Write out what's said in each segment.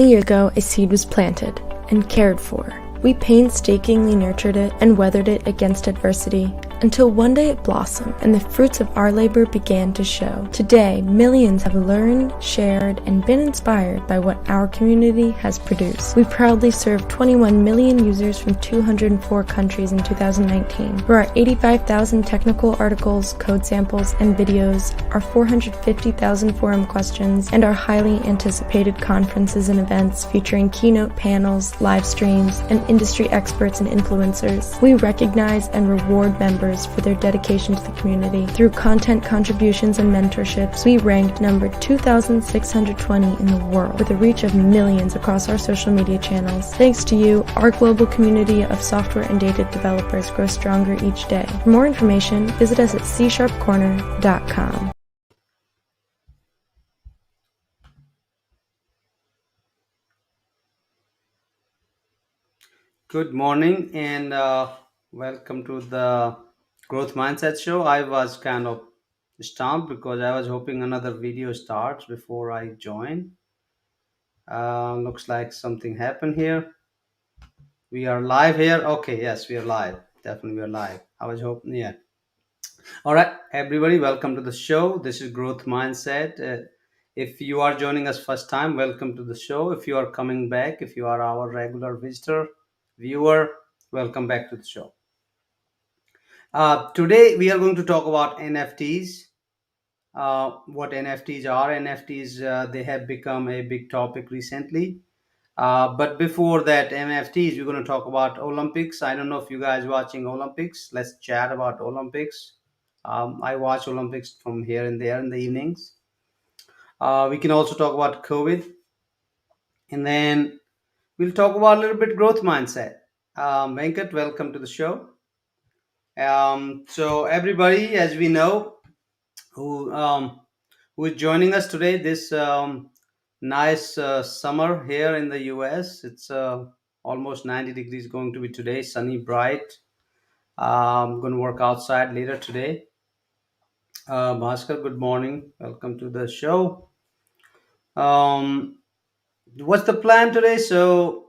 20 years ago, a seed was planted and cared for. We painstakingly nurtured it and weathered it against adversity until one day it blossomed and the fruits of our labor began to show. Today, millions have learned, shared, and been inspired by what our community has produced. We proudly serve 21 million users from 204 countries in 2019. For our 85,000 technical articles, code samples, and videos, our 450,000 forum questions, and our highly anticipated conferences and events featuring keynote panels, live streams, and industry experts and influencers, we recognize and reward members for their dedication to the community. Through content contributions and mentorships, we ranked number 2,620 in the world with a reach of millions across our social media channels. Thanks to you, our global community of software and data developers grows stronger each day. For more information, visit us at CSharpCorner.com. Good morning and welcome to the Growth Mindset Show. I was kind of stumped because I was hoping another video starts before I join. Looks like something happened here. We are live here. Okay, yes, we are live. Definitely, we are live. I was hoping, yeah. All right, everybody, welcome to the show. This is Growth Mindset. If you are joining us first time, welcome to the show. If you are coming back, if you are our regular visitor, viewer, welcome back to the show. Today we are going to talk about NFTs. What NFTs are? NFTs they have become a big topic recently. But before that, NFTs we're going to talk about Olympics. I don't know if you guys watching Olympics. Let's chat about Olympics. I watch Olympics from here and there in the evenings. We can also talk about COVID, and then we'll talk about a little bit growth mindset. Venkat, welcome to the show. So everybody, as we know, who who is joining us today this nice summer here in the US. It's almost 90 degrees going to be today, sunny, bright. I'm going to work outside later today. Bhaskar, good morning. Welcome to the show. Um, what's the plan today? So,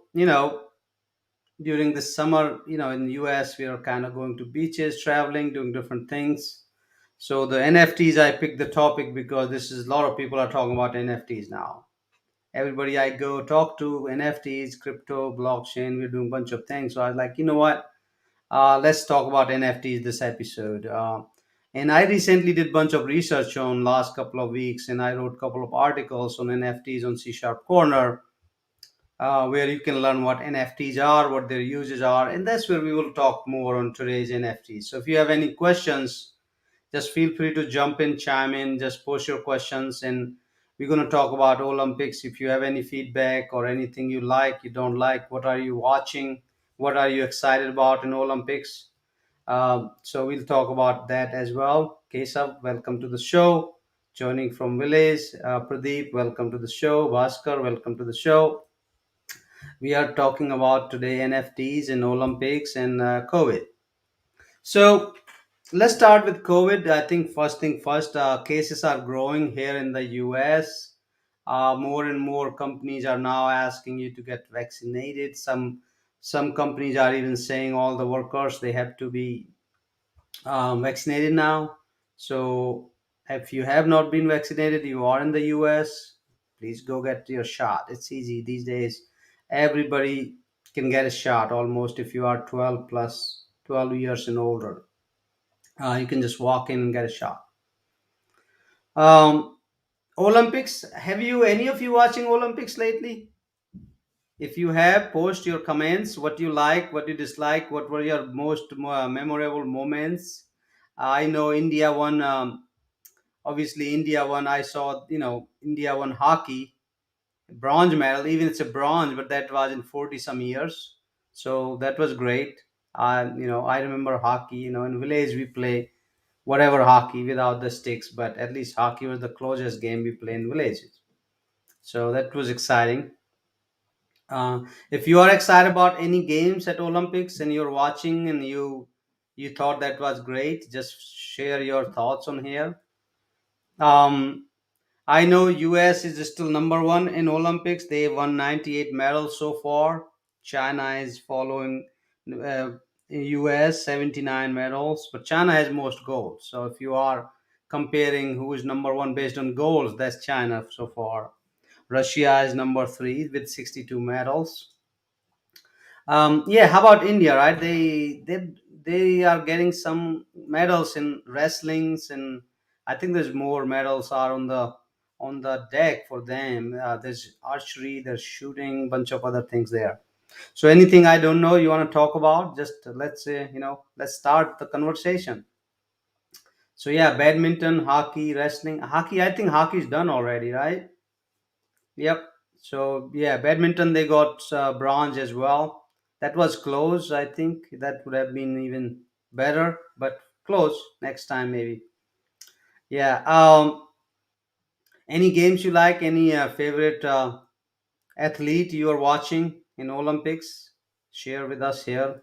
during the summer, in the US, we are kind of going to beaches, traveling, doing different things. So the NFTs, I picked the topic because this is a lot of people are talking about NFTs now. Everybody I go talk to, NFTs, crypto, blockchain, we're doing a bunch of things. So I was like, you know what? Let's talk about NFTs this episode. And I recently did a bunch of research on last couple of weeks, and I wrote a couple of articles on NFTs on CSharpCorner, where you can learn what NFTs are, what their uses are, and that's where we will talk more on today's NFTs. So if you have any questions, just feel free to jump in, chime in, just post your questions, and we're going to talk about Olympics. If you have any feedback or anything you like, you don't like, what are you watching, what are you excited about in Olympics? So we'll talk about that as well. Keshav, welcome to the show. Joining from village, Pradeep, welcome to the show. Bhaskar, welcome to the show. We are talking about today NFTs and Olympics and COVID. So let's start with COVID. I think first thing first, cases are growing here in the US. More and more companies are now asking you to get vaccinated. Some companies are even saying all the workers they have to be vaccinated now. So if you have not been vaccinated, you are in the US, please go get your shot. It's easy these days. Everybody can get a shot almost if you are 12 plus 12 years and older. You can just walk in and get a shot. Um, Olympics. Have you any of you watching Olympics lately? If you have, post your comments. What you like, what you dislike, what were your most memorable moments? I know India won. Obviously, India won. I saw, India won hockey bronze medal. Even it's a bronze, but that was in 40 some years. So that was great. I remember hockey. In village we play whatever hockey without the sticks, but at least hockey was the closest game we play in villages. So that was exciting. If you are excited about any games at Olympics and you're watching and you thought that was great, just share your thoughts on here. Um, I know US is still number one in Olympics. They won 98 medals so far. China is following US 79 medals, but China has most gold. So if you are comparing who is number one based on goals, that's China so far. Russia is number three with 62 medals. Yeah, how about India? Right, they are getting some medals in wrestlings, and I think there's more medals are on the deck for them. There's archery, there's shooting, bunch of other things there. So anything I don't know you want to talk about? Just let's say let's start the conversation. So yeah, badminton, hockey, wrestling, hockey. I think hockey is done already, right? Yep. So yeah, badminton they got bronze as well. That was close. I think that would have been even better, but close. Next time maybe. Yeah. Any games you like? Any favorite athlete you are watching in Olympics? Share with us here.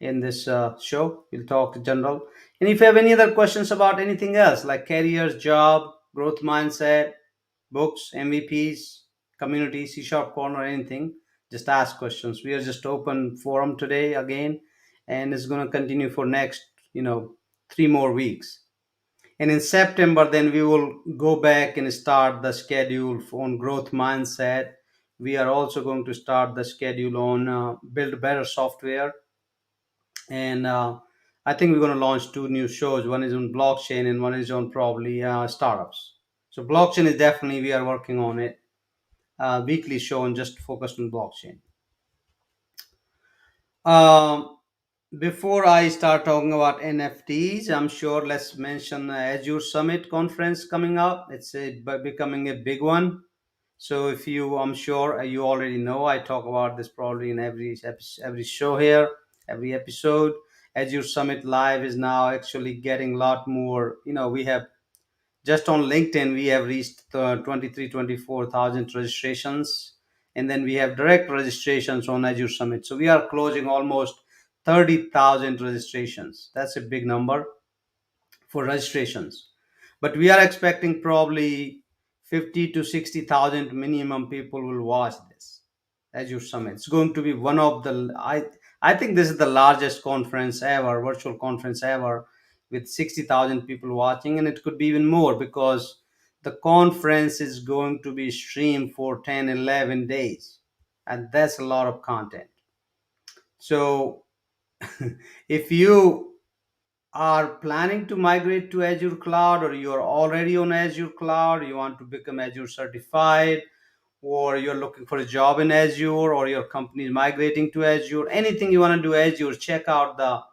In this show. We'll talk general. And if you have any other questions about anything else like careers, job, growth mindset, books, MVPs, community, C Sharp Corner, anything, just ask questions. We are just open forum today again, and it's going to continue for next, 3 more weeks. And in September, then we will go back and start the schedule on growth mindset. We are also going to start the schedule on build better software, and I think we're going to launch two new shows. One is on blockchain, and one is on probably startups. So blockchain is definitely we are working on it. Weekly show and just focused on blockchain. Um, Before I start talking about NFTs, I'm sure let's mention Azure Summit conference coming up. Becoming a big one. So if you, I'm sure you already know, I talk about this probably in every show here, every episode. Azure Summit Live is now actually getting a lot more. We have just on LinkedIn we have reached 24,000 registrations, and then we have direct registrations on Azure Summit. So we are closing almost 30,000 registrations. That's a big number for registrations, but we are expecting probably 50 to 60,000 minimum people will watch this Azure Summit. It's going to be one of the I think this is the largest conference ever, virtual conference ever, with 60,000 people watching, and it could be even more because the conference is going to be streamed for 10, 11 days, and that's a lot of content. So if you are planning to migrate to Azure Cloud, or you are already on Azure Cloud, you want to become Azure certified, or you're looking for a job in Azure, or your company is migrating to Azure, anything you want to do Azure, check out the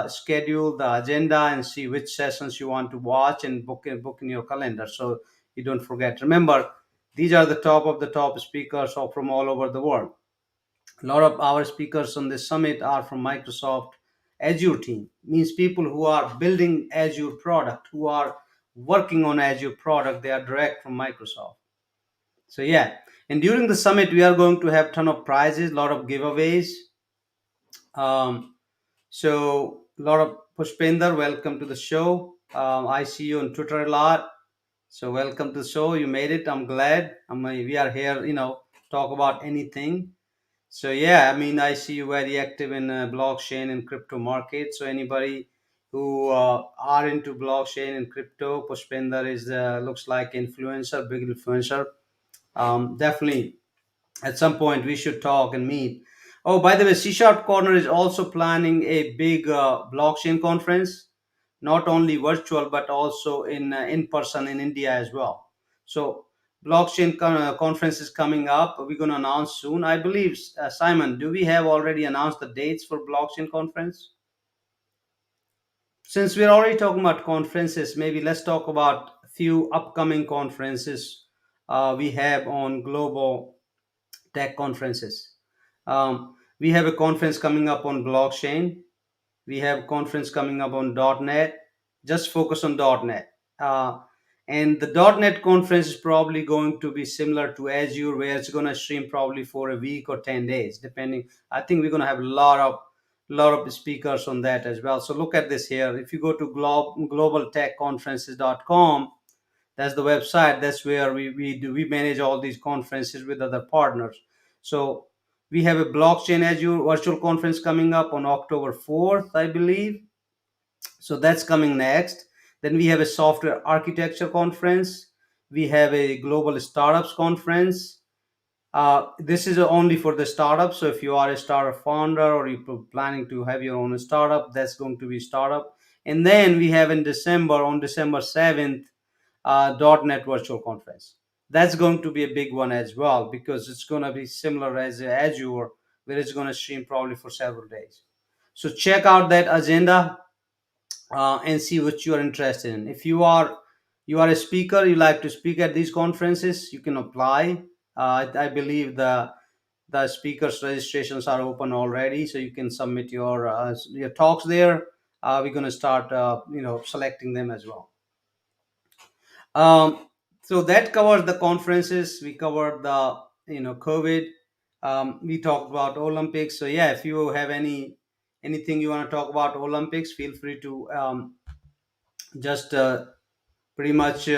schedule, the agenda, and see which sessions you want to watch and book in your calendar so you don't forget. Remember, these are the top of the top speakers from all over the world. A lot of our speakers on this summit are from Microsoft Azure team. Means people who are building Azure product, who are working on Azure product, they are direct from Microsoft. So yeah, and during the summit we are going to have ton of prizes, a lot of giveaways. Um, so a lot of Pushpender, welcome to the show. I see you on Twitter a lot. So welcome to the show. You made it. I'm glad. We are here, talk about anything. So yeah, I mean, I see you very active in blockchain and crypto market. So anybody who are into blockchain and crypto, Pushpender is looks like influencer, big influencer. Definitely, at some point we should talk and meet. Oh, by the way, C Sharp Corner is also planning a big blockchain conference, not only virtual but also in person in India as well. So blockchain conference is coming up. We're going to announce soon, I believe. Simon, do we have already announced the dates for blockchain conference? Since we're already talking about conferences, maybe let's talk about a few upcoming conferences we have on global tech conferences. We have a conference coming up on blockchain. We have a conference coming up on .NET. Just focus on .NET. Uh, and the .NET conference is probably going to be similar to Azure, where it's going to stream probably for a week or 10 days, depending. I think we're going to have a lot of speakers on that as well. So look at this here. If you go to globaltechconferences.com, That's the website. That's where we manage all these conferences with other partners. So we have a blockchain Azure virtual conference coming up on October 4th, I believe. So that's coming next. Then we have a software architecture conference. We have a global startups conference. This is only for the startup. So if you are a startup founder or you're planning to have your own startup, that's going to be startup. And then we have in December, on December 7th, .NET Virtual Conference. That's going to be a big one as well because it's going to be similar as Azure, where it's going to stream probably for several days. So check out that agenda and see what you are interested in. If you are a speaker, you like to speak at these conferences, you can apply. I believe the speakers registrations are open already, so you can submit your talks there. We're going to start selecting them as well. So that covers the conferences. We covered the COVID. We talked about Olympics. So yeah, if you have anything you want to talk about Olympics, feel free to just pretty much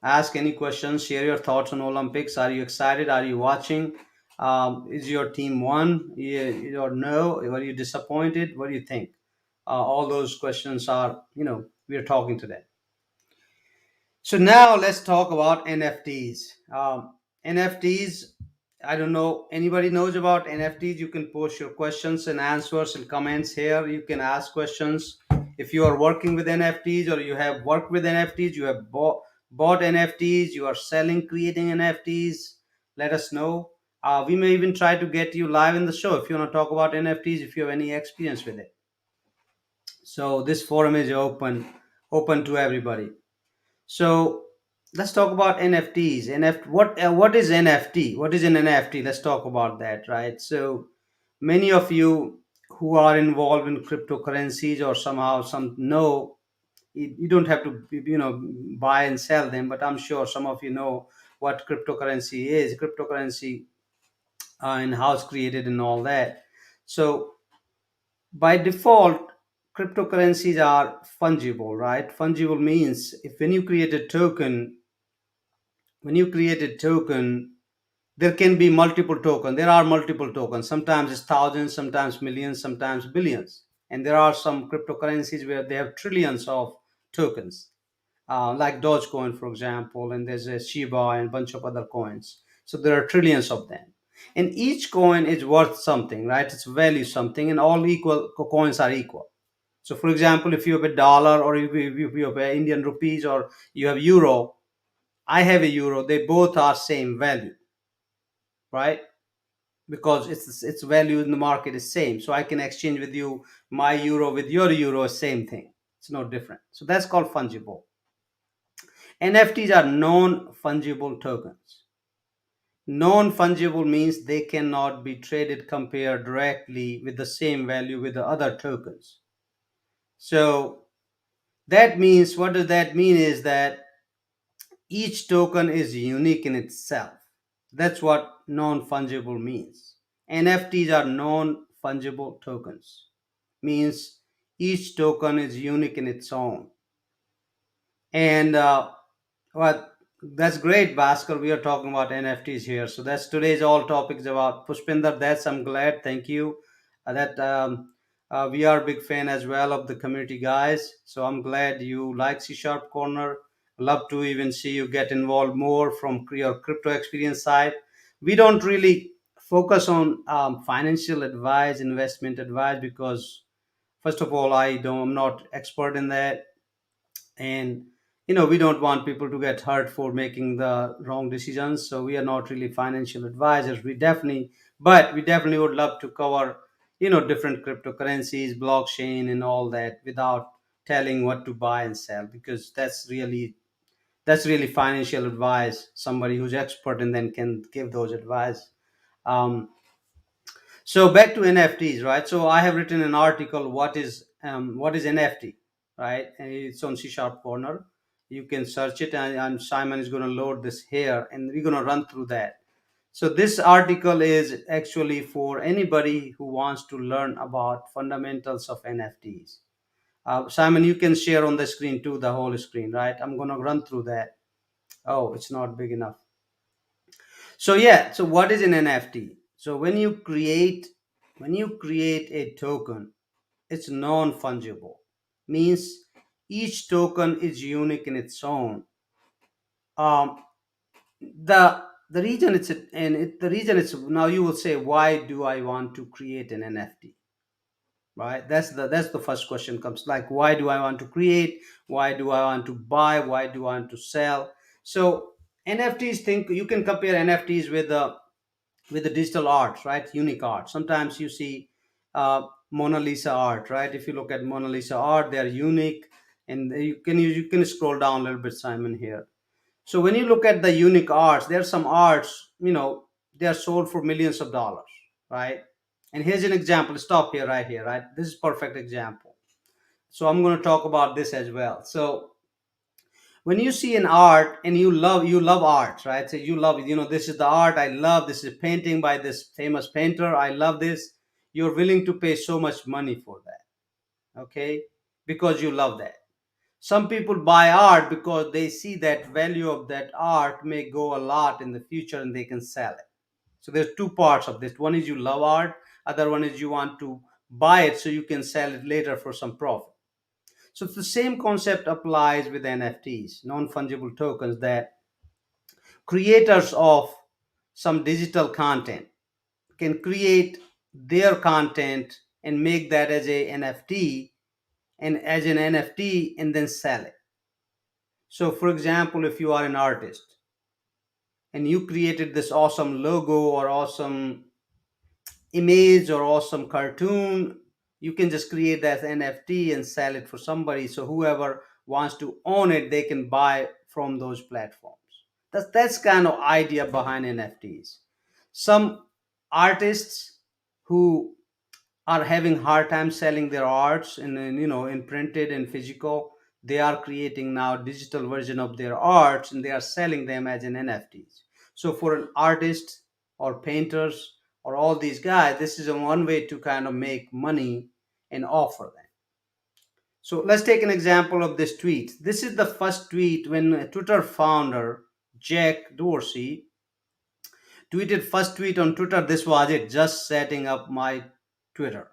ask any questions, share your thoughts on Olympics. Are you excited? Are you watching? Is your team won? Or no? Were you disappointed? What do you think? All those questions are, we're talking today. So now let's talk about NFTs. NFTs, I don't know, anybody knows about NFTs? You can post your questions and answers and comments here. You can ask questions. If you are working with NFTs or you have worked with NFTs, you have bought NFTs, you are selling, creating NFTs, let us know. We may even try to get you live in the show if you want to talk about NFTs, if you have any experience with it. So this forum is open to everybody. So let's talk about NFTs. What is NFT? What is an NFT? Let's talk about that, right? So many of you who are involved in cryptocurrencies or somehow some know, you don't have to buy and sell them, but I'm sure some of you know what cryptocurrency is. Cryptocurrency and how it's created and all that. So by default, cryptocurrencies are fungible, right? Fungible means if when you create a token, there can be multiple tokens. There are multiple tokens. Sometimes it's thousands, sometimes millions, sometimes billions. And there are some cryptocurrencies where they have trillions of tokens, like Dogecoin, for example, and there's a Shiba and a bunch of other coins. So there are trillions of them. And each coin is worth something, right? It's value something, and all equal coins are equal. So, for example, if you have a dollar or if you have Indian rupees or you have euro, I have a euro, they both are same value, right? Because its value in the market is same. So I can exchange with you my euro with your euro, same thing. It's no different. So that's called fungible. NFTs are non-fungible tokens. Non-fungible means they cannot be traded, compared directly with the same value with the other tokens. So that means, what does that mean is that each token is unique in itself. That's what non-fungible means. NFTs are non-fungible tokens. Means each token is unique in its own. And well, that's great, Bhaskar. We are talking about NFTs here. So that's today's all topics about Pushpinder. That's I'm glad. Thank you. That we are a big fan as well of the community guys. So I'm glad you like C Sharp Corner. Love to even see you get involved more from your crypto experience side. We don't really focus on financial advice, investment advice, because first of all, I'm not expert in that, and we don't want people to get hurt for making the wrong decisions. So we are not really financial advisors. We definitely would love to cover different cryptocurrencies, blockchain, and all that without telling what to buy and sell, because that's really financial advice. Somebody who's expert and then can give those advice. Um, so back to NFTs, right? So I have written an article. What is NFT, right? And it's on C Sharp Corner. You can search it, and Simon is going to load this here, and we're going to run through that. So this article is actually for anybody who wants to learn about fundamentals of NFTs. Simon, you can share on the screen too, the whole screen, right? I'm going to run through that. Oh, it's not big enough. So yeah, so what is an NFT? So when you create a token, it's non-fungible. Means each token is unique in its own. Um, the reason it's a, and it, the reason it's now you will say, why do I want to create an NFT? Right? That's the first question comes, like, why do I want to create? Why do I want to buy? Why do I want to sell? So NFTs, think you can compare NFTs with the digital art, right? Unique art. Sometimes you see Mona Lisa art, right? If you look at Mona Lisa art, they are unique, and you can scroll down a little bit, Simon, here. So when you look at the unique arts, there are some arts, they are sold for millions of dollars, right? And here's an example. Stop here, right here, right? This is perfect example. So I'm going to talk about this as well. So when you see an art and you love art, right? So you love, this is the art I love. This is a painting by this famous painter. I love this. You're willing to pay so much money for that, okay? Because you love that. Some people buy art because they see that value of that art may go a lot in the future and they can sell it. So there's two parts of this. One is you love art, other one is you want to buy it so you can sell it later for some profit. So the same concept applies with NFTs, non-fungible tokens, that creators of some digital content can create their content and make that as a NFT, and as an NFT, and then sell it. So, for example, if you are an artist and you created this awesome logo or awesome image or awesome cartoon, you can just create that NFT and sell it for somebody. So, whoever wants to own it, they can buy from those platforms. That's kind of idea behind NFTs. Some artists who are having hard time selling their arts in printed and physical, they are creating now digital version of their arts and they are selling them as an NFTs. So for an artist or painters or all these guys, this is a one way to kind of make money and offer them. So let's take an example of this tweet. This is the first tweet when Twitter founder Jack Dorsey tweeted. First tweet on Twitter, this was it: just setting up my Twitter.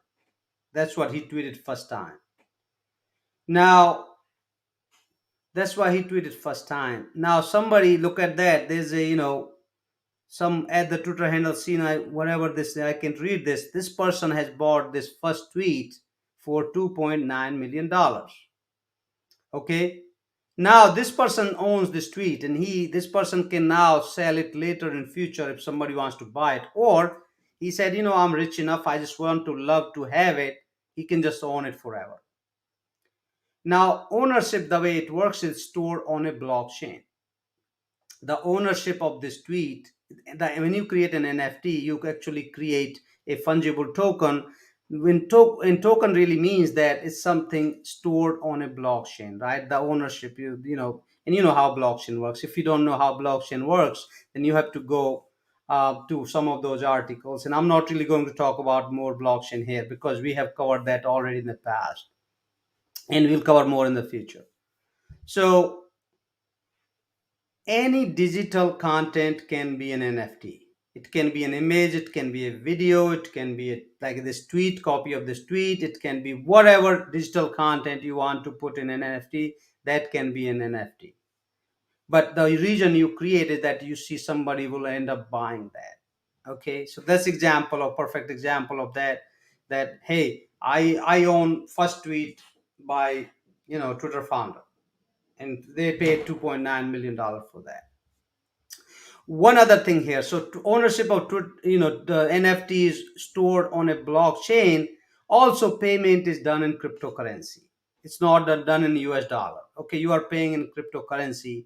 That's what he tweeted first time. Now, that's why he tweeted first time. Now, somebody look at that. There's a, some at the Twitter handle, seen whatever this, I can read this. This person has bought this first tweet for $2.9 million. Okay. Now this person owns this tweet, and this person can now sell it later in future if somebody wants to buy it. Or he said, I'm rich enough, I just want to love to have it. He can just own it forever. Now, ownership, the way it works, is stored on a blockchain. The ownership of this tweet, when you create an NFT, you actually create a fungible token. And token really means that it's something stored on a blockchain, right? The ownership, and you know how blockchain works. If you don't know how blockchain works, then you have to go to some of those articles. And I'm not really going to talk about more blockchain here because we have covered that already in the past, and we'll cover more in the future. So any digital content can be an NFT. It can be an image, it can be a video, it can be like this tweet, copy of this tweet, it can be whatever digital content you want to put in an NFT, that can be an NFT. But the reason you create is that you see somebody will end up buying that. Okay, so that's example of perfect example of that. That, hey, I own first tweet by Twitter founder, and they paid $2.9 million for that. One other thing here, so ownership of the NFT is stored on a blockchain. Also, payment is done in cryptocurrency. It's not done in US dollar. Okay, you are paying in cryptocurrency.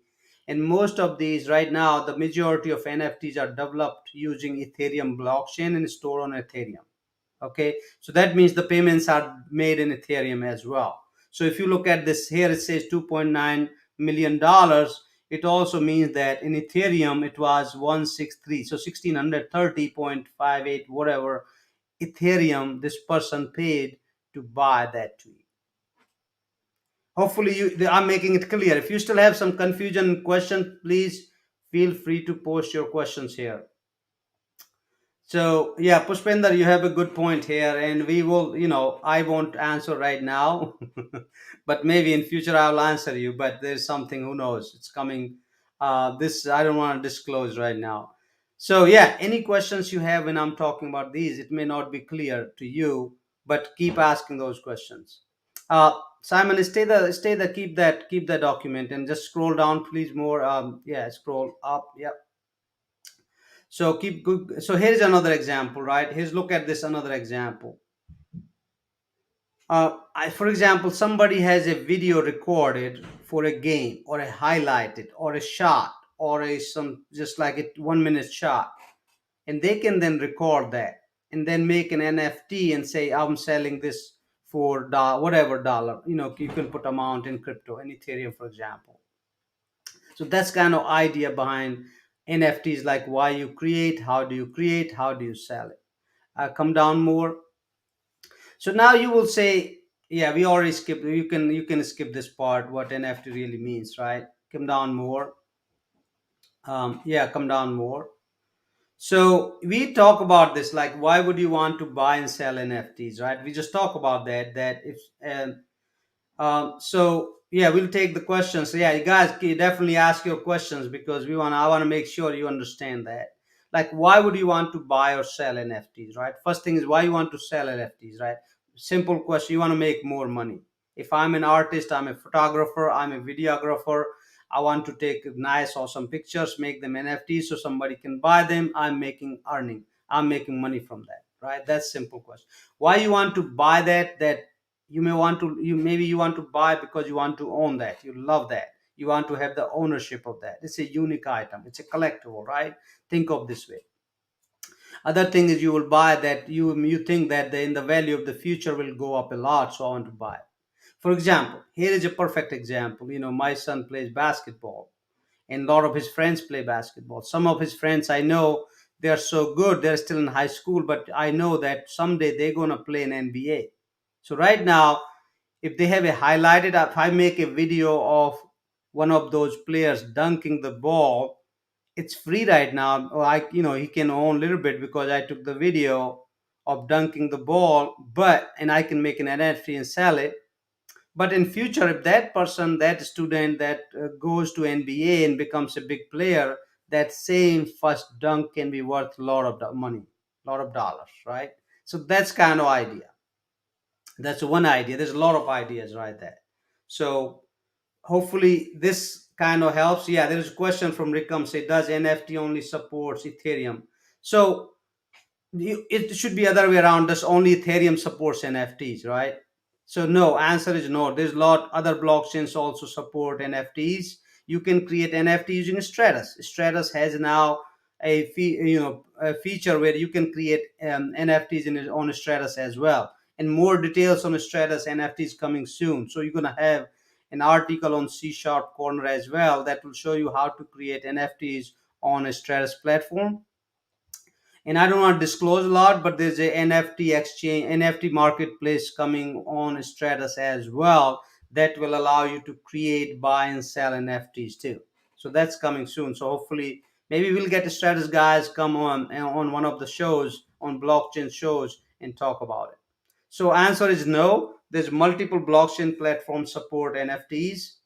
And most of these right now, the majority of NFTs are developed using Ethereum blockchain and stored on Ethereum. Okay, so that means the payments are made in Ethereum as well. So if you look at this here, it says $2.9 million. It also means that in Ethereum it was 163, so 1630.58 whatever Ethereum this person paid to buy that tweet. Hopefully I'm making it clear. If you still have some confusion question, please feel free to post your questions here. So yeah, Pushpender, you have a good point here, and we will, I won't answer right now, but maybe in future I'll answer you. But there's something, who knows? It's coming. This I don't want to disclose right now. So yeah, any questions you have when I'm talking about these, it may not be clear to you, but keep asking those questions. Simon, keep that document and just scroll down, please. More, yeah, scroll up. Yeah. So keep good. So here's another example, right? Here's look at this another example. For example, somebody has a video recorded for a game, or a highlighted, or a shot, or a some just like a 1 minute shot, and they can then record that and then make an NFT and say, I'm selling this for whatever dollar. You can put amount in crypto, in Ethereum, for example. So that's kind of idea behind NFTs, like why you create, how do you sell it. Come down more. So now you will say, yeah, we already skipped. You can skip this part. What NFT really means, right? Come down more. Yeah, come down more. So we talk about this, like why would you want to buy and sell NFTs, right? We just talk about that. That if so yeah, we'll take the questions. So yeah, you guys can definitely ask your questions, because I want to make sure you understand that. Like, why would you want to buy or sell NFTs, right? First thing is, why you want to sell NFTs, right? Simple question. You want to make more money. If I'm an artist, I'm a photographer, I'm a videographer, I want to take nice, awesome pictures, make them NFTs so somebody can buy them. I'm making money from that, right? That's simple question. Why you want to buy that? That you want to buy because you want to own that, you love that, you want to have the ownership of that. It's a unique item, it's a collectible, right? Think of this way. Other thing is, you will buy that, you think that in the value of the future will go up a lot, so I want to buy. For example, here is a perfect example. My son plays basketball, and a lot of his friends play basketball. Some of his friends, I know, they are so good, they're still in high school, but I know that someday they're going to play in NBA. So right now, if they have a highlighted, if I make a video of one of those players dunking the ball, it's free right now. Or he can own a little bit, because I took the video of dunking the ball, and I can make an NFT and sell it. But in future, if that person, that student, that goes to NBA and becomes a big player, that same first dunk can be worth a lot of money, a lot of dollars, right? So that's kind of idea. That's one idea. There's a lot of ideas right there. So hopefully this kind of helps. Yeah, there's a question from Rickham, say, does NFT only supports Ethereum? So it should be other way around. Does only Ethereum supports NFTs, right? So no, answer is no. There's a lot other blockchains also support NFTs. You can create NFT using Stratus. Stratus has now a feature where you can create NFTs on Stratus as well. And more details on Stratus NFTs coming soon. So you're gonna have an article on CSharpCorner as well that will show you how to create NFTs on a Stratus platform. And I don't want to disclose a lot, but there's a NFT exchange, NFT marketplace coming on Stratus as well, that will allow you to create, buy, and sell NFTs too. So that's coming soon. So hopefully, maybe we'll get the Stratus guys come on one of the shows, on blockchain shows, and talk about it. So answer is no. There's multiple blockchain platforms support NFTs.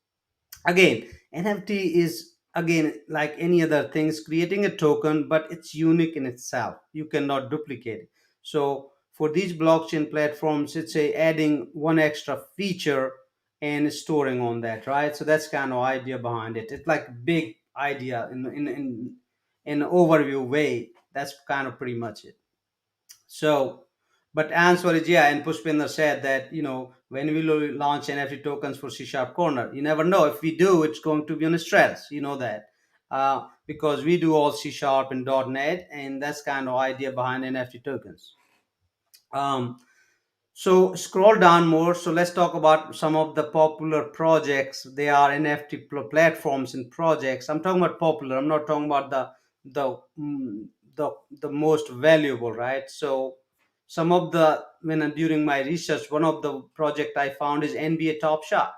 Again, NFT is, again, like any other things, creating a token, but it's unique in itself, you cannot duplicate it. So for these blockchain platforms, it's a adding one extra feature and storing on that, right? So that's kind of idea behind it. It's like big idea in an overview way. That's kind of pretty much it. So, but answer is yeah. And Pushpinder said that, when we launch NFT tokens for C Sharp Corner, you never know. If we do, it's going to be on a stress. You know that, because we do all C Sharp and .NET, and that's kind of idea behind NFT tokens. Um, so scroll down more. So let's talk about some of the popular projects. They are NFT platforms and projects. I'm talking about popular. I'm not talking about the mm, the most valuable, right? So some of the, during my research, one of the project I found is NBA Top Shot.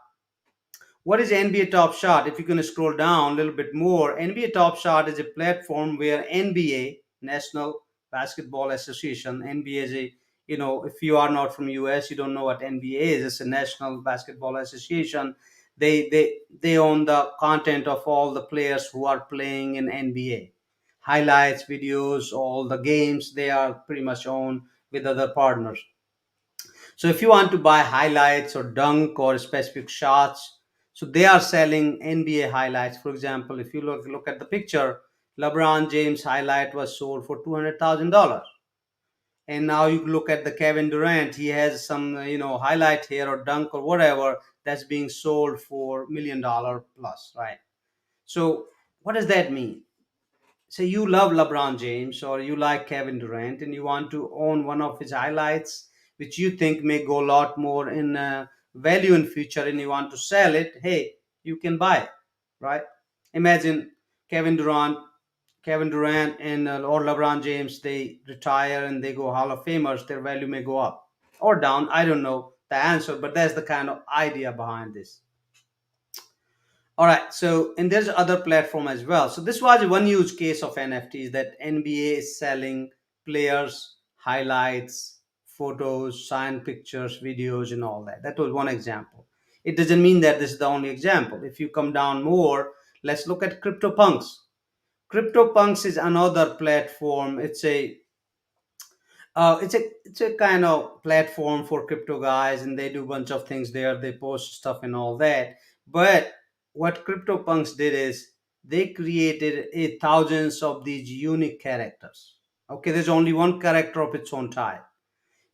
What is NBA Top Shot? If you can scroll down a little bit more, NBA Top Shot is a platform where NBA, National Basketball Association, NBA is a, if you are not from US, you don't know what NBA is. It's a National Basketball Association. They own the content of all the players who are playing in NBA. Highlights, videos, all the games, they are pretty much owned with other partners. So if you want to buy highlights or dunk or specific shots, so they are selling NBA highlights. For example, if you look at the picture, LeBron James highlight was sold for $200,000. And now you look at the Kevin Durant, he has some highlight here or dunk or whatever that's being sold for $1 million plus, right? So what does that mean? Say you love LeBron James or you like Kevin Durant and you want to own one of his highlights, which you think may go a lot more in value in future, and you want to sell it, hey, you can buy it, right? Imagine Kevin Durant, Kevin Durant and or LeBron James, they retire and they go Hall of Famers, their value may go up or down. I don't know the answer, but that's the kind of idea behind this. All right. So, and there's other platform as well. So this was one use case of NFTs that NBA is selling players, highlights, photos, signed pictures, videos, and all that. That was one example. It doesn't mean that this is the only example. If you come down more, let's look at CryptoPunks. CryptoPunks is another platform. It's a kind of platform for crypto guys, and they do a bunch of things there. They post stuff and all that. But what CryptoPunks did is they created thousands of these unique characters. Okay, there's only one character of its own type.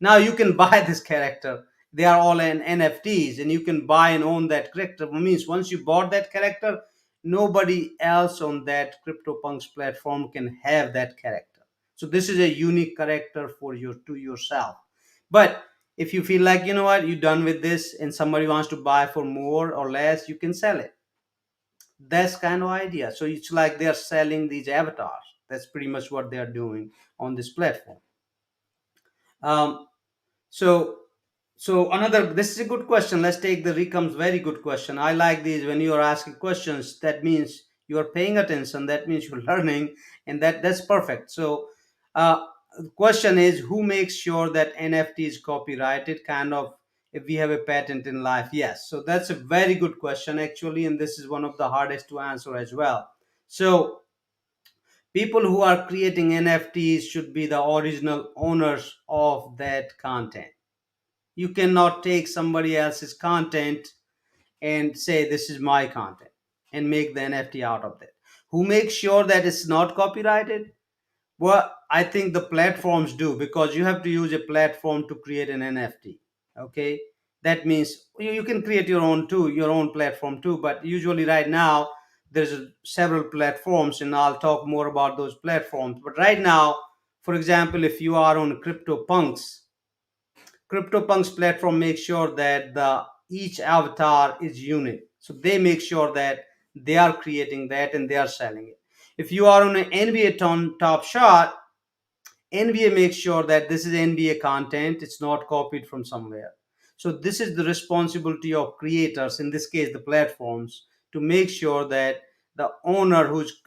Now you can buy this character. They are all in NFTs, and you can buy and own that character. It means once you bought that character, nobody else on that CryptoPunks platform can have that character. So this is a unique character for you to yourself. But if you feel like what, you're done with this, and somebody wants to buy for more or less, you can sell it. That's kind of idea. So it's like they're selling these avatars. That's pretty much what they're doing on this platform. Um, so, another, this is a good question. Let's take the Recom's very good question. I like these. When you are asking questions, that means you are paying attention. That means you're learning, and that's perfect. So, the question is, who makes sure that NFT is copyrighted? Kind of, if we have a patent in life, yes. So that's a very good question actually, and this is one of the hardest to answer as well. So people who are creating NFTs should be the original owners of that content. You cannot take somebody else's content and say this is my content and make the NFT out of that. Who makes sure that it's not copyrighted? Well, I think the platforms do, because you have to use a platform to create an NFT. Okay, that means you can create your own too, your own platform too. But usually, right now, there's several platforms, and I'll talk more about those platforms. But right now, for example, if you are on CryptoPunks platform makes sure that the each avatar is unique. So they make sure that they are creating that and they are selling it. If you are on an NBA top shot, NBA makes sure that this is NBA content, it's not copied from somewhere. So this is the responsibility of creators, in this case the platforms, to make sure that the owner who's,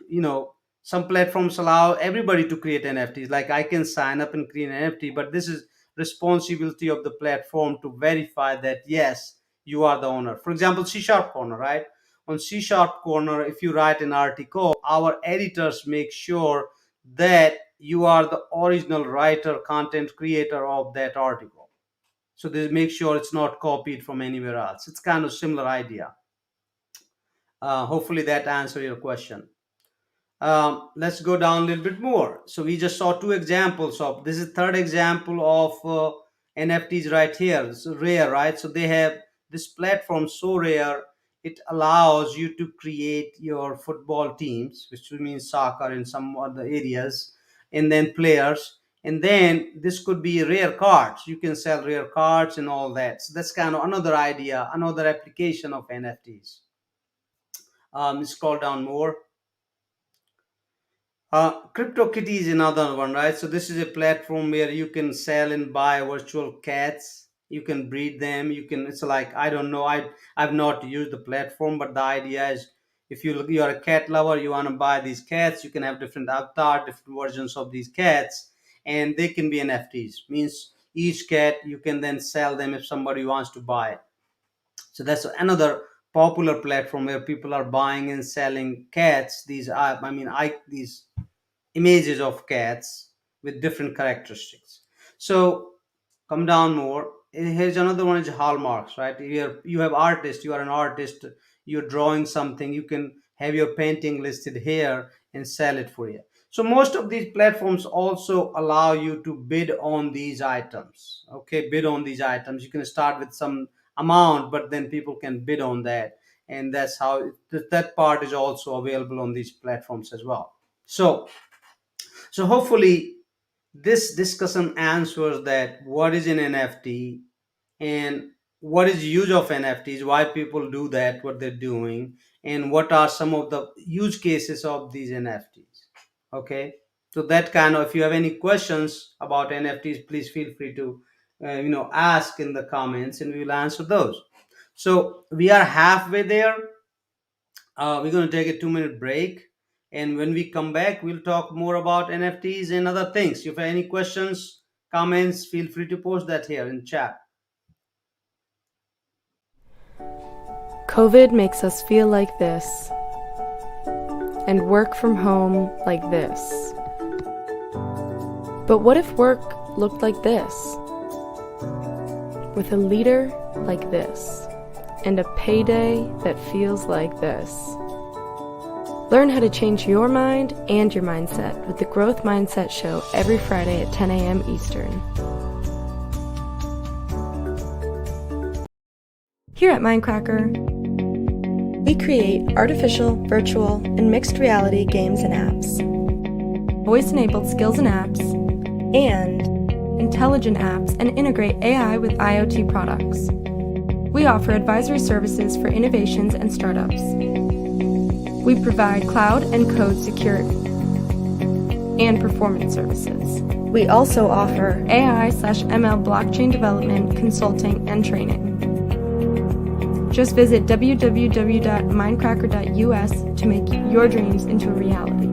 some platforms allow everybody to create NFTs. Like I can sign up and create an NFT, but this is responsibility of the platform to verify that yes, you are the owner. For example, CSharpCorner, right? On CSharpCorner, if you write an article, our editors make sure that you are the original writer, content creator of that article. So they make sure it's not copied from anywhere else. It's kind of similar idea. Hopefully that answer your question. Let's go down a little bit more. So we just saw two examples of this is third example of NFTs right here. It's rare, right? So they have this platform so rare. It allows you to create your football teams, which means soccer in some other areas, and then players. And then this could be rare cards. You can sell rare cards and all that. So that's kind of another idea, another application of NFTs. Scroll down more. CryptoKitty is another one, right? So this is a platform where you can sell and buy virtual cats, You can breed them. You can, it's like, I don't know, I've not used the platform, but the idea is, if you're a cat lover, you want to buy these cats, you can have different avatar, different versions of these cats, and they can be NFTs. Means each cat you can then sell them if somebody wants to buy it. So that's another popular platform where people are buying and selling cats. These are, I mean, I these images of cats with different characteristics. So come down more. Here's another one, is hallmarks, right? You have artist, you are an artist, you're drawing something, you can have your painting listed here and sell it for you. So most of these platforms also allow you to bid on these items. Okay, bid on these items. You can start with some amount, but then people can bid on that, and that's how that part is also available on these platforms as well. So hopefully this discussion answers that what is an NFT, and what is use of NFTs, why people do that, what they're doing, and what are some of the use cases of these NFTs. Okay, so that kind of, if you have any questions about NFTs, please feel free to ask in the comments, and we will answer those. So we are halfway there. We're going to take a 2 minute break. And when we come back, we'll talk more about NFTs and other things. If you have any questions, comments, feel free to post that here in chat. COVID makes us feel like this, and work from home like this. But what if work looked like this? With a leader like this, and a payday that feels like this. Learn how to change your mind and your mindset with the Growth Mindset Show every Friday at 10 a.m. Eastern. Here at Mindcracker, we create artificial, virtual, and mixed reality games and apps, voice-enabled skills and apps, and intelligent apps, and integrate AI with IoT products. We offer advisory services for innovations and startups. We provide cloud and code security and performance services. We also offer AI/ML blockchain development, consulting, and training. Just visit www.mindcracker.us to make your dreams into a reality.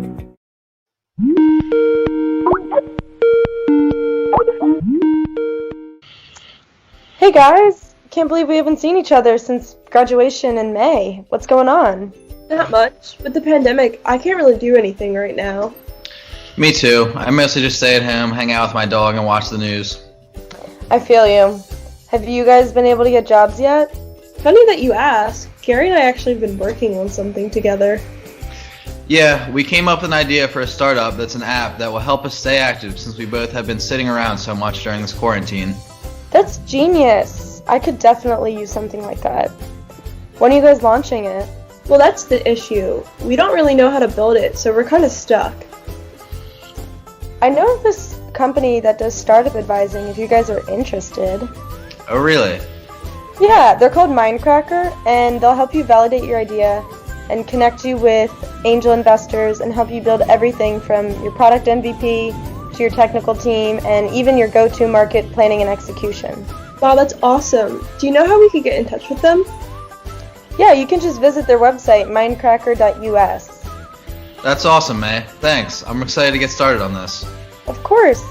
Hey guys! Can't believe we haven't seen each other since graduation in May. What's going on? Not much. With the pandemic, I can't really do anything right now. Me too. I mostly just stay at home, hang out with my dog, and watch the news. I feel you. Have you guys been able to get jobs yet? Funny that you ask. Gary and I actually have been working on something together. Yeah, we came up with an idea for a startup that's an app that will help us stay active since we both have been sitting around so much during this quarantine. That's genius. I could definitely use something like that. When are you guys launching it? Well, that's the issue. We don't really know how to build it, so we're kind of stuck. I know of this company that does startup advising if you guys are interested. Oh, really? Yeah, they're called Mindcracker, and they'll help you validate your idea and connect you with angel investors and help you build everything from your product MVP to your technical team and even your go-to market planning and execution. Wow, that's awesome. Do you know how we could get in touch with them? Yeah, you can just visit their website, mindcracker.us. That's awesome, May. Thanks. I'm excited to get started on this. Of course.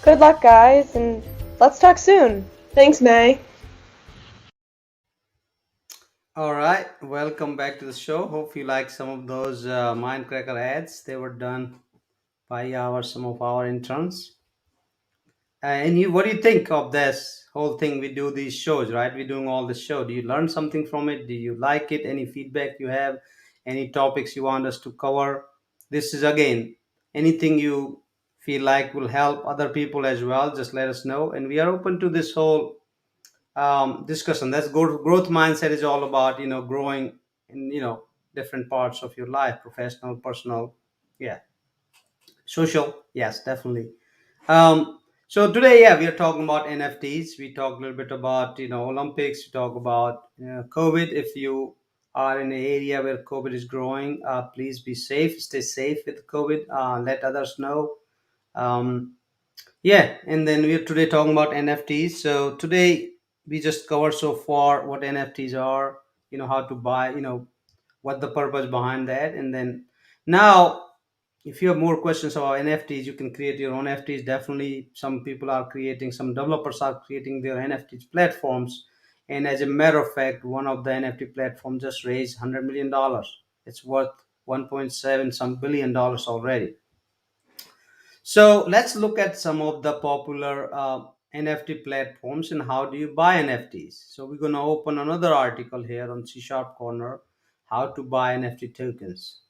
Good luck, guys, and let's talk soon. Thanks, May. All right, welcome back to the show. Hope you like some of those Mindcracker ads. They were done by some of our interns. And what do you think of this whole thing? We do these shows, right? We're doing all the show. Do you learn something from it? Do you like it? Any feedback you have? Any topics you want us to cover? This is again anything you feel like will help other people as well. Just let us know, and we are open to this whole discussion. That's growth mindset is all about, growing in different parts of your life, professional, personal, yeah, social, yes, definitely. So today, yeah, we are talking about NFTs. We talk a little bit about Olympics. We talk about COVID. If you are in an area where COVID is growing, please be safe, stay safe with COVID. Let others know. um, yeah, and then we're today talking about NFTs. So today we just covered so far what NFTs are, how to buy, what the purpose behind that. And then now, if you have more questions about NFTs, you can create your own NFTs. Definitely, some people are creating, some developers are creating their NFTs platforms. And as a matter of fact, one of the NFT platforms just raised $100 million. It's worth 1.7 some billion dollars already. So let's look at some of the popular NFT platforms and how do you buy NFTs. So we're going to open another article here on CSharpCorner, how to buy NFT tokens.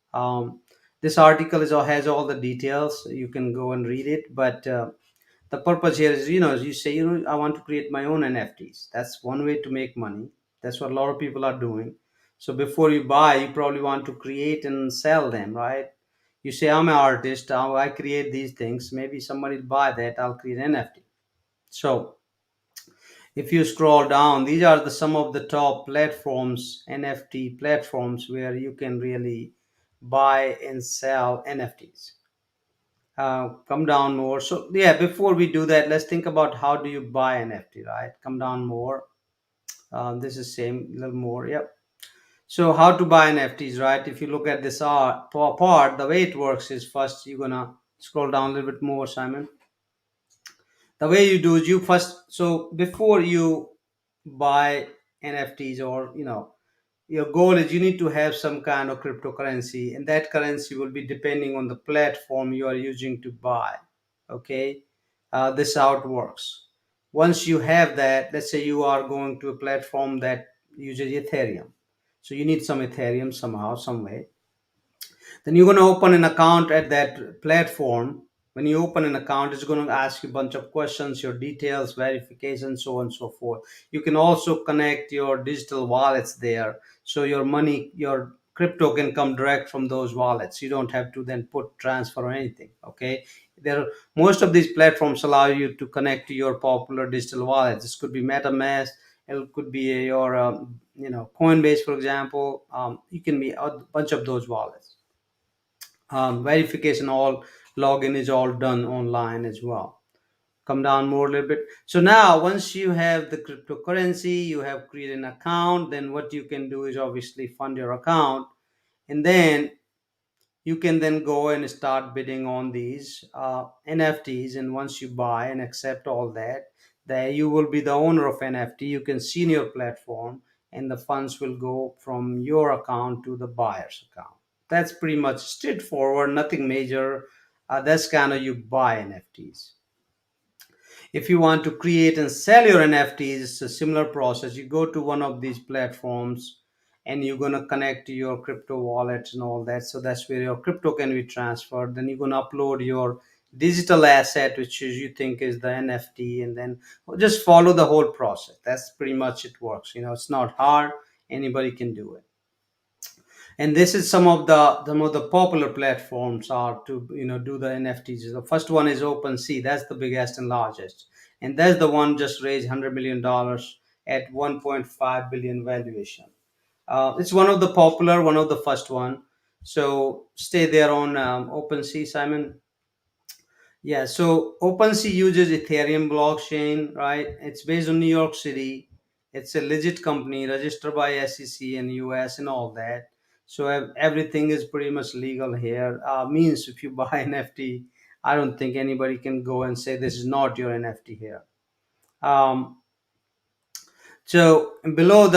This article has all the details. You can go and read it. But the purpose here is, you say, I want to create my own NFTs. That's one way to make money. That's what a lot of people are doing. So before you buy, you probably want to create and sell them, right? You say, I'm an artist, I create these things, maybe somebody will buy that, I'll create an NFT. So if you scroll down, these are some of the top platforms, NFT platforms, where you can really buy and sell NFTs. Come down more. So yeah, before we do that, let's think about how do you buy NFT, right? Come down more. This is same, a little more. Yep. So how to buy NFTs, right? If you look at this part, the way it works is, first you're gonna scroll down a little bit more, Simon. The way you do is, you first, so before you buy NFTs, or your goal is, you need to have some kind of cryptocurrency, and that currency will be depending on the platform you are using to buy. Okay, this is how it works. Once you have that, let's say you are going to a platform that uses Ethereum, so you need some Ethereum somehow, some way. Then you're going to open an account at that platform. When you open an account, it's going to ask you a bunch of questions, your details, verification, so on and so forth. You can also connect your digital wallets there, so your money, your crypto can come direct from those wallets. You don't have to then put transfer or anything. Okay, there, most of these platforms allow you to connect to your popular digital wallets. This could be MetaMask, it could be your Coinbase, for example. You can be a bunch of those wallets. Verification, all login is all done online as well. Come down more a little bit. So now, once you have the cryptocurrency, you have created an account, then what you can do is obviously fund your account, and then you can then go and start bidding on these NFTs. And once you buy and accept all that, there you will be the owner of NFT. You can see in your platform, and the funds will go from your account to the buyer's account. That's pretty much straightforward, nothing major. That's kind of, you buy NFTs. If you want to create and sell your NFTs, it's a similar process. You go to one of these platforms, and you're going to connect to your crypto wallets and all that. So that's where your crypto can be transferred. Then you're going to upload your digital asset, which is, you think is the NFT, and then just follow the whole process. That's pretty much it works. It's not hard. Anybody can do it. And this is some of the popular platforms are to do the NFTs. The first one is OpenSea. That's the biggest and largest, and that's the one just raised $100 million at 1.5 billion valuation. It's one of the popular, one of the first one. So stay there on OpenSea, Simon. Yeah, so OpenSea uses Ethereum blockchain, right? It's based on New York City. It's a legit company registered by SEC and US and all that. So everything is pretty much legal here. Means if you buy NFT, I don't think anybody can go and say this is not your NFT here. Um, so below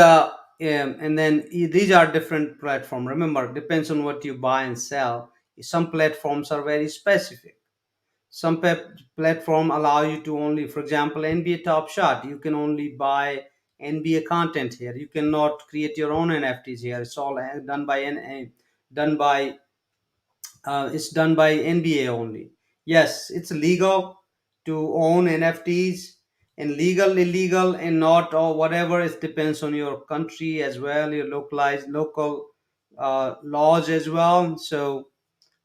and then these are different platform. Remember, depends on what you buy and sell. Some platforms are very specific. Some platform allow you to only, for example, NBA Top Shot, you can only buy NBA content here. You cannot create your own NFTs here. It's all done by it's done by NBA only. Yes, it's legal to own NFTs, and legal, illegal, and not, or whatever. It depends on your country as well, your localized local laws as well. So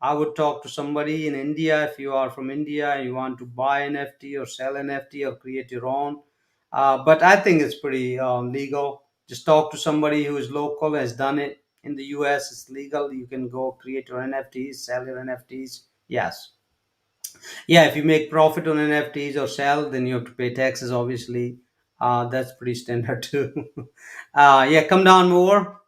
I would talk to somebody in India. If you are from India and you want to buy NFT or sell NFT or create your own, but I think it's pretty legal. Just talk to somebody who is local, has done it. In the US, it's legal. You can go create your NFTs, sell your NFTs. Yes. Yeah, if you make profit on NFTs or sell, then you have to pay taxes, obviously. That's pretty standard too. Yeah, come down more.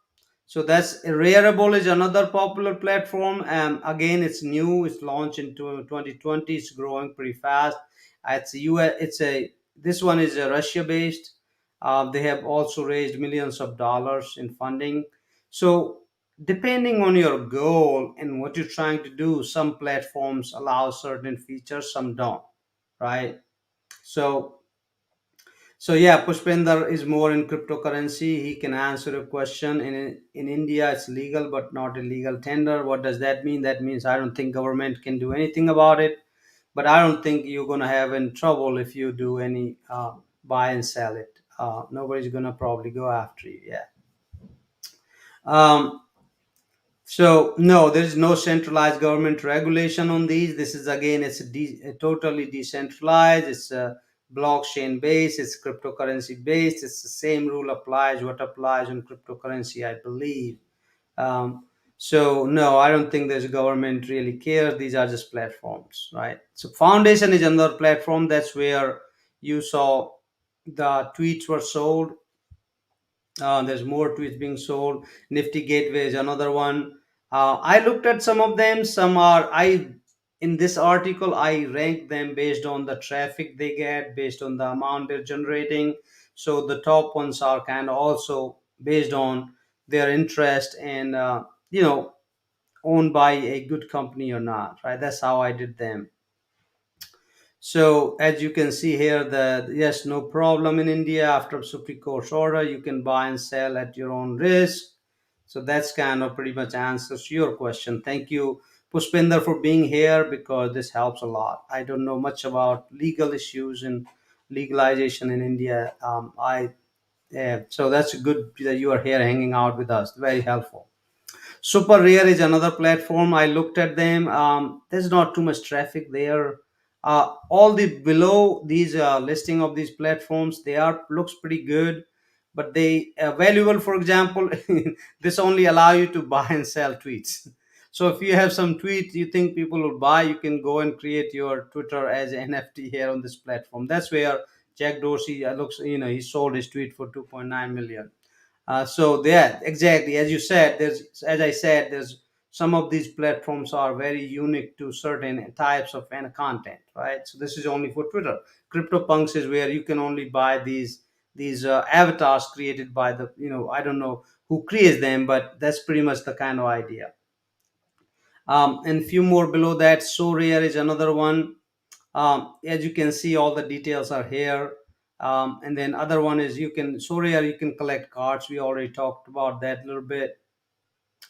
So that's Rareable is another popular platform. Again, it's new. It's launched in 2020. It's growing pretty fast. It's a US. It's a This one is Russia based. They have also raised millions of dollars in funding. So depending on your goal and what you're trying to do, some platforms allow certain features, some don't. Right. So yeah, Pushpender is more in cryptocurrency. He can answer a question. In India, it's legal but not a legal tender. What does that mean? That means I don't think government can do anything about it. But I don't think you're gonna have in trouble if you do any buy and sell it. Nobody's gonna probably go after you. Yeah. Um, So no, there is no centralized government regulation on these. This is again, it's a totally decentralized. It's blockchain based. It's cryptocurrency based. It's the same rule applies. What applies on cryptocurrency, I believe. So no, I don't think there's a government really cares. These are just platforms, right? So Foundation is another platform. That's where you saw the tweets were sold. There's more tweets being sold. Nifty Gateway is another one. I looked at some of them. Some are I In this article I rank them based on the traffic they get, based on the amount they're generating. So the top ones are kind of also based on their interest and owned by a good company or not. Right. That's how I did them. So as you can see here, that yes, no problem in India after Supreme Court's order, you can buy and sell at your own risk. So that's kind of pretty much answers your question. Thank you, Pushpinder, for being here because this helps a lot. I don't know much about legal issues and legalization in India. So that's good that you are here hanging out with us. Very helpful. Super Rare is another platform. I looked at them. There's not too much traffic there. All the below these listing of these platforms, they are looks pretty good, but they valuable. For example, this only allow you to buy and sell tweets. So if you have some tweets you think people will buy, you can go and create your Twitter as an NFT here on this platform. That's where Jack Dorsey looks. He sold his tweet for 2.9 million. So yeah, exactly as you said. As I said, there's some of these platforms are very unique to certain types of content, right? So this is only for Twitter. CryptoPunks is where you can only buy these avatars created by the I don't know who creates them, but that's pretty much the kind of idea. And few more below that, So Rare is another one. As you can see, all the details are here. And then other one is So Rare, you can collect cards. We already talked about that a little bit.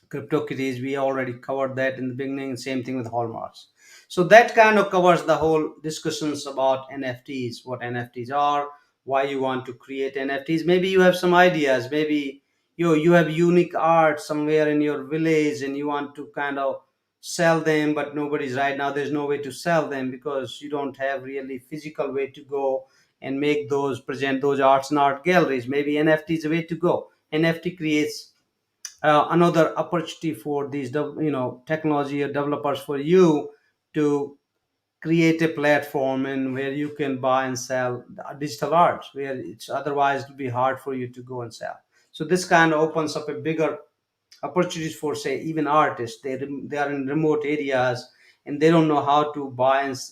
CryptoKitties, we already covered that in the beginning. Same thing with hallmarks. So that kind of covers the whole discussions about NFTs, what NFTs are, why you want to create NFTs. Maybe you have some ideas. Maybe you have unique art somewhere in your village and you want to kind of sell them, but nobody's right now. There's no way to sell them because you don't have really physical way to go and present those arts in art galleries. Maybe NFT is a way to go. NFT creates another opportunity for these technology developers, for you to create a platform and where you can buy and sell digital art where it's otherwise it would be hard for you to go and sell. So this kind of opens up a bigger opportunities for say even artists. They are in remote areas and they don't know how to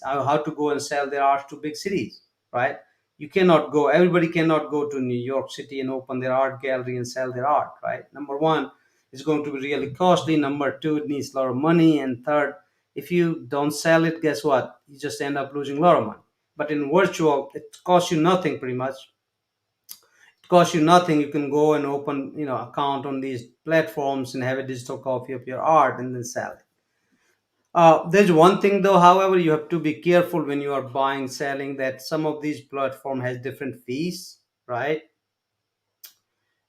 how to go and sell their art to big cities, right? Everybody cannot go to New York City and open their art gallery and sell their art, right? Number one, it's going to be really costly. Number two, it needs a lot of money. And third, if you don't sell it, guess what? You just end up losing a lot of money. But in virtual, it costs you nothing pretty much. It costs you nothing. You can go and open account on these platforms and have a digital copy of your art and then sell it. There's one thing though, however, you have to be careful when you are buying, selling, that some of these platform has different fees, right?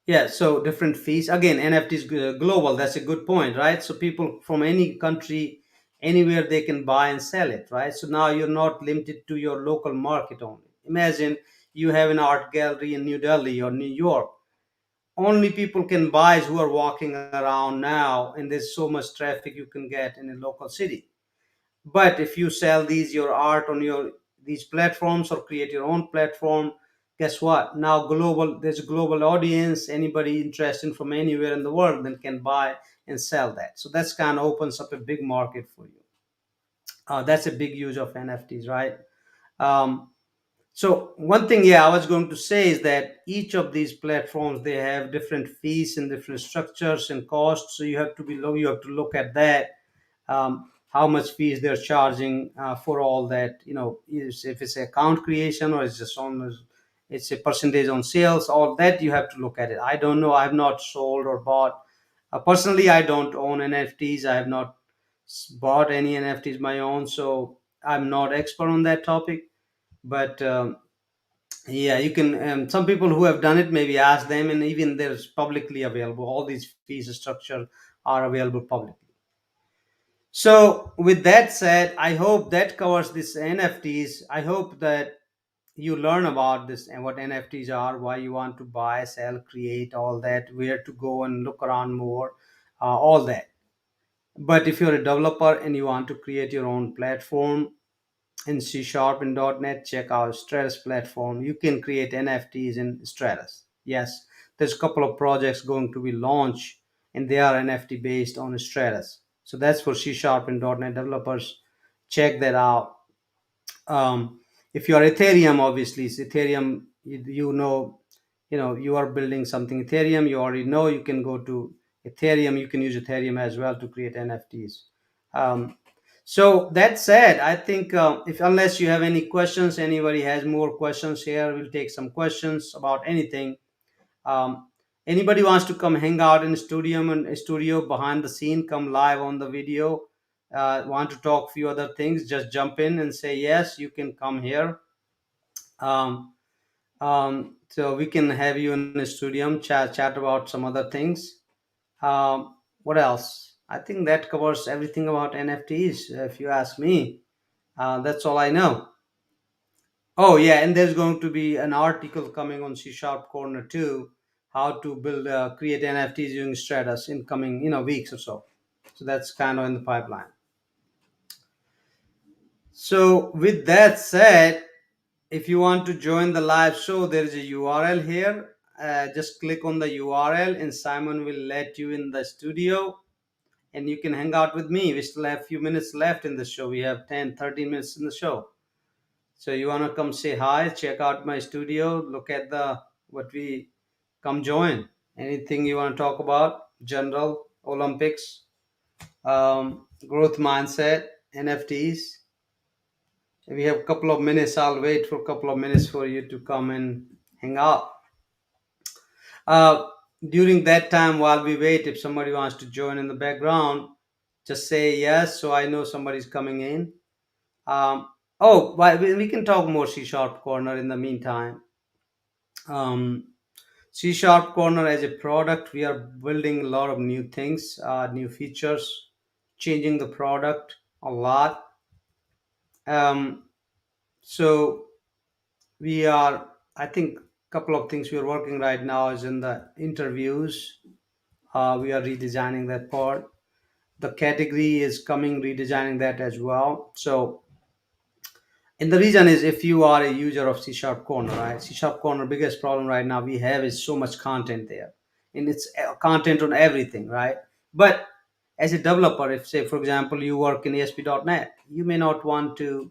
Yeah, so different fees. Again, NFTs global. That's a good point, right? So people from any country, anywhere, they can buy and sell it, right? So now you're not limited to your local market only. Imagine you have an art gallery in New Delhi or New York. Only people can buy who are walking around now, and there's so much traffic you can get in a local city. But if you sell your art on your these platforms or create your own platform, guess what? Now there's a global audience. Anybody interested from anywhere in the world then can buy and sell that. So that's kind of opens up a big market for you. That's a big use of NFTs, right? Um, so one thing, yeah, I was going to say is that each of these platforms, they have different fees and different structures and costs. So you have to be low. You have to look at that, how much fees they're charging for all that. If it's account creation or it's just on, it's a percentage on sales. All that you have to look at it. I don't know. I've not sold or bought. Personally, I don't own NFTs. I have not bought any NFTs my own, so I'm not expert on that topic. But yeah, you can. Some people who have done it, maybe ask them, and even there's publicly available. All these fees structure are available publicly. So with that said, I hope that covers this NFTs. I hope that you learn about this and what NFTs are, why you want to buy, sell, create, all that, where to go and look around more, all that. But if you're a developer and you want to create your own platform in C Sharp and .NET, check out Stratus platform. You can create NFTs in Stratus. Yes, there's a couple of projects going to be launched, and they are NFT based on Stratus. So that's for C Sharp and .NET developers. Check that out. If you are Ethereum, obviously it's Ethereum. You are building something Ethereum. You already know you can go to Ethereum. You can use Ethereum as well to create NFTs. um, so that said, I think, if unless you have any questions, anybody has more questions here, we'll take some questions about anything. um, Anybody wants to come hang out in studio behind the scene, come live on the video, want to talk few other things, just jump in and say yes, you can come here. um, so we can have you in the studio, chat about some other things. What else? I think that covers everything about NFTs, if you ask me. That's all I know. Oh yeah, and there's going to be an article coming on C Sharp Corner too, how to build, create NFTs using Stratus in coming, weeks or so. So that's kind of in the pipeline. So with that said, if you want to join the live show, there is a URL here. Just click on the URL, and Simon will let you in the studio, and you can hang out with me. We still have a few minutes left in the show. We have 10, 13 minutes in the show. So you want to come say hi, check out my studio, look at the what we come join. Anything you want to talk about? General, Olympics, growth mindset, NFTs. We have a couple of minutes. I'll wait for a couple of minutes for you to come and hang out. Uh, During that time, while we wait, if somebody wants to join in the background, just say yes, so I know somebody's coming in. We can talk more C Sharp Corner in the meantime. Um, C Sharp Corner as a product, we are building a lot of new things, new features, changing the product a lot. Um, so we are, I think, a couple of things we are working right now is in the interviews. We are redesigning that part. The category is coming, redesigning that as well. So, and the reason is, if you are a user of C Sharp Corner, right? C Sharp Corner, biggest problem right now we have is so much content there, and it's content on everything, right? But as a developer, if say for example you work in ASP.NET, you may not want to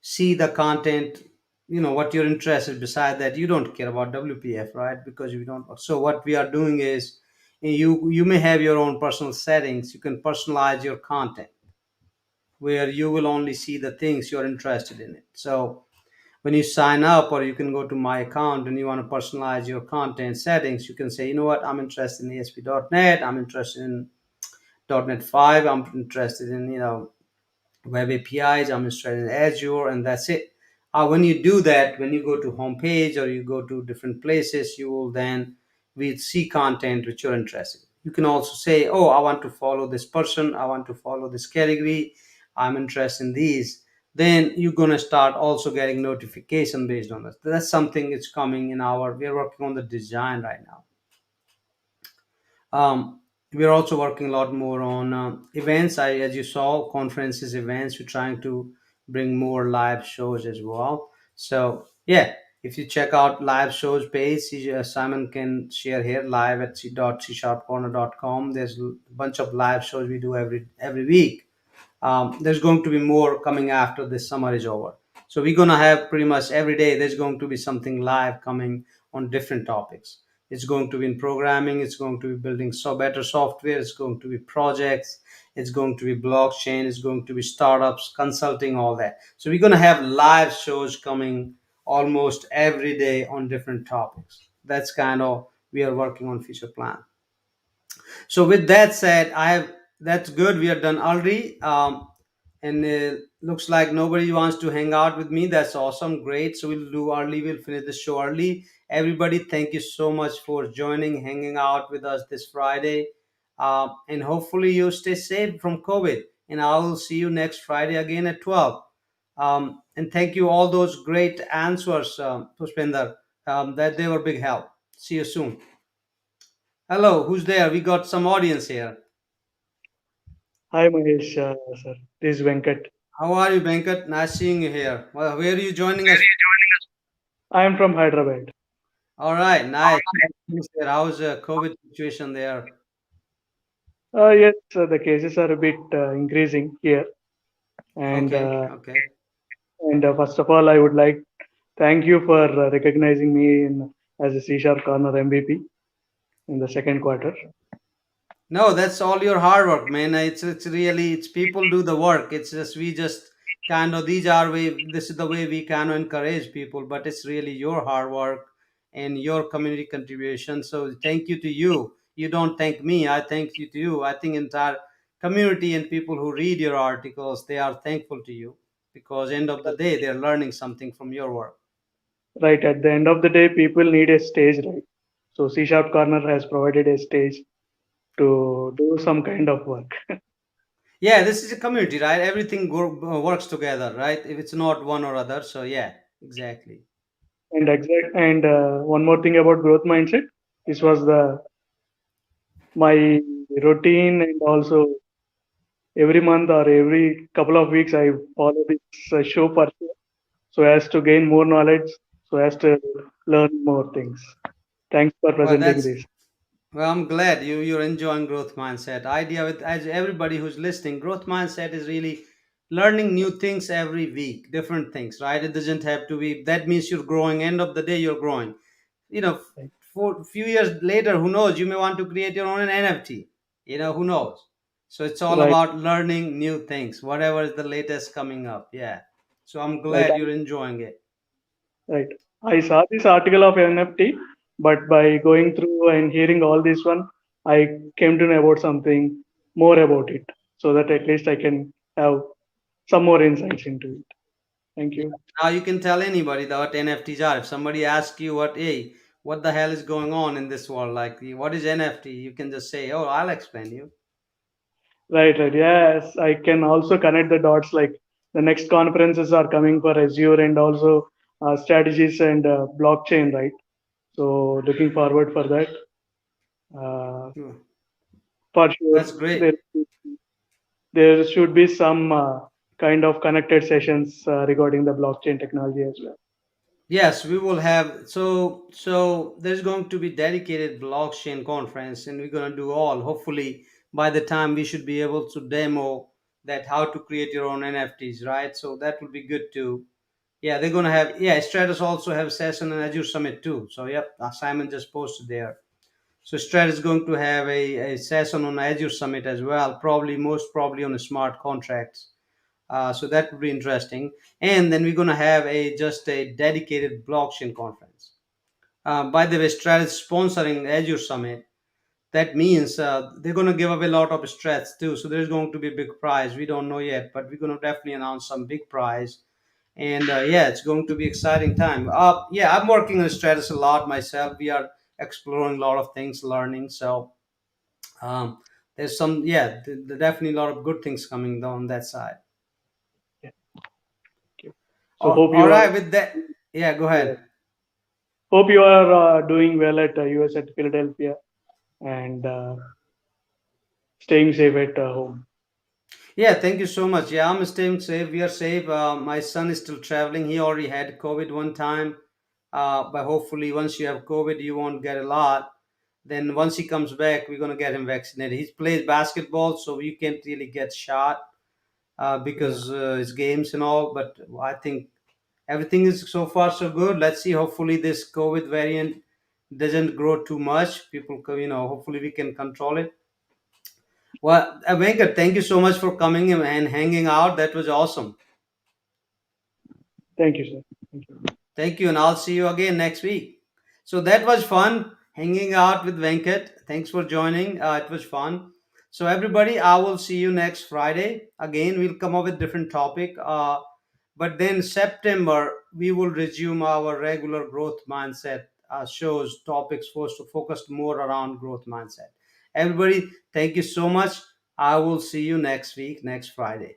see the content. What you're interested. Beside that, you don't care about WPF, right? Because you don't. So what we are doing is, you may have your own personal settings. You can personalize your content where you will only see the things you're interested in it. So when you sign up, or you can go to my account and you want to personalize your content settings, you can say, you know what, I'm interested in ASP.NET, I'm interested in .NET 5, I'm interested in web APIs, I'm interested in Azure, and that's it. When you do that, when you go to homepage or you go to different places, you will then we see content which you're interested in. You can also say, oh, I want to follow this person, I want to follow this category, I'm interested in these. Then you're going to start also getting notification based on that. That's something that's coming in we're working on the design right now. We're also working a lot more on events. As you saw, conferences, events. We're trying to bring more live shows as well. So yeah, If you check out live shows page, Simon can share here live at c.csharpcorner.com. There's a bunch of live shows we do every week. There's going to be more coming after this summer is over. So we're gonna have pretty much every day. There's going to be something live coming on different topics. It's going to be in programming. It's going to be building better software. It's going to be projects. It's going to be blockchain. It's going to be startups, consulting, all that. So we're gonna have live shows coming almost every day on different topics. That's kind of we are working on future plan. So with that said, I have that's good. We are done already. And looks like nobody wants to hang out with me. That's awesome. Great. So we'll do early. We'll finish the show early. Everybody, thank you so much for joining, hanging out with us this Friday. And hopefully you stay safe from COVID. And I will see you next Friday again at 12. And thank you all those great answers, Pushpinder. That they were big help. See you soon. Hello, who's there? We got some audience here. Hi Mahesh, sir. This is Venkat. How are you, Venkat? Nice seeing you here. Well, where are you joining us? I am from Hyderabad. All right, nice. How's the COVID situation there? Yes, the cases are a bit increasing here, and Okay, uh, okay. and first of all, I would like thank you for recognizing me as a C-sharp corner MVP in the second quarter. No, that's all your hard work, man. It's really it's people do the work. It's just we just kind of these are way this is the way we kind of encourage people, but it's really your hard work and your community contribution. So thank you to you. You don't thank me. I thank you to you. I think entire community and people who read your articles they are thankful to you because end of the day they're learning something from your work. Right at the end of the day, people need a stage, right? So C-sharp corner has provided a stage to do some kind of work. Yeah, this is a community, right? Everything works together, right? If it's not one or other, so yeah, exactly. And one more thing about growth mindset. This was the my routine, and also every month or every couple of weeks I follow this show for sure, so as to gain more knowledge, so as to learn more things. Thanks for Well, presenting that's this. well. I'm glad you're enjoying growth mindset. Idea with as everybody who's listening, growth mindset is really learning new things every week, different things, right? It doesn't have to be. That means you're growing. End of the day, you're growing. You know, Right. for a few years later, who knows? You may want to create your own NFT. Who knows? So it's all Right. about learning new things, whatever is the latest coming up. Yeah. So I'm Right. glad you're enjoying it. Right. I saw this article of NFT, but by going through and hearing all this one, I came to know about something more about it, so that at least I can have some more insights into it. Thank Yeah. you. Now you can tell anybody that what NFTs are. If somebody asks you what the hell is going on in this world, like what is NFT, you can just say, oh, I'll explain you. Right, right. Yes, I can also connect the dots. Like the next conferences are coming for Azure and also strategies and blockchain, right? So looking forward for that. Uh, Hmm. for sure, That's great. there should be some kind of connected sessions regarding the blockchain technology as well. Yes, we will have so there's going to be dedicated blockchain conference and we're going to do all. Hopefully by the time we should be able to demo that how to create your own NFTs, right? So that would be good too. Yeah, they're going to have Stratus also have session and Azure Summit too. So yep, Simon just posted there. So Strat is going to have a session on Azure Summit as well, probably most probably on the smart contracts. So that would be interesting. And then we're going to have a just a dedicated blockchain conference. By the way, Strat is sponsoring Azure Summit. That means they're going to give away a lot of strats too. So there's going to be a big prize. We don't know yet, but we're going to definitely announce some big prize. And yeah, it's going to be exciting time. Yeah, I'm working on Stratus a lot myself. We are exploring a lot of things, learning. So um, there's definitely a lot of good things coming down that side. Yeah, thank you. So hope All you are right, with that, yeah, go yeah, ahead. hope you are doing well at US at Philadelphia, and staying safe at home. Yeah, thank you so much. Yeah, I'm staying safe. We are safe. My son is still traveling. He already had COVID one time. but hopefully once you have COVID, you won't get a lot. Then once he comes back, we're gonna get him vaccinated. He plays basketball, so you can't really get shot Yeah. because his games and all. But I think everything is so far so good. Let's see. Hopefully, this COVID variant doesn't grow too much. People, hopefully we can control it. Well, Venkat, thank you so much for coming and hanging out. That was awesome. Thank you, sir. Thank you. Thank you, and I'll see you again next week. So that was fun hanging out with Venkat. Thanks for joining. It was fun. So everybody, I will see you next Friday. Again, we'll come up with different topic. But then September we will resume our regular growth mindset shows topics first to focus more around growth mindset. Everybody, thank you so much. I will see you next week, next Friday.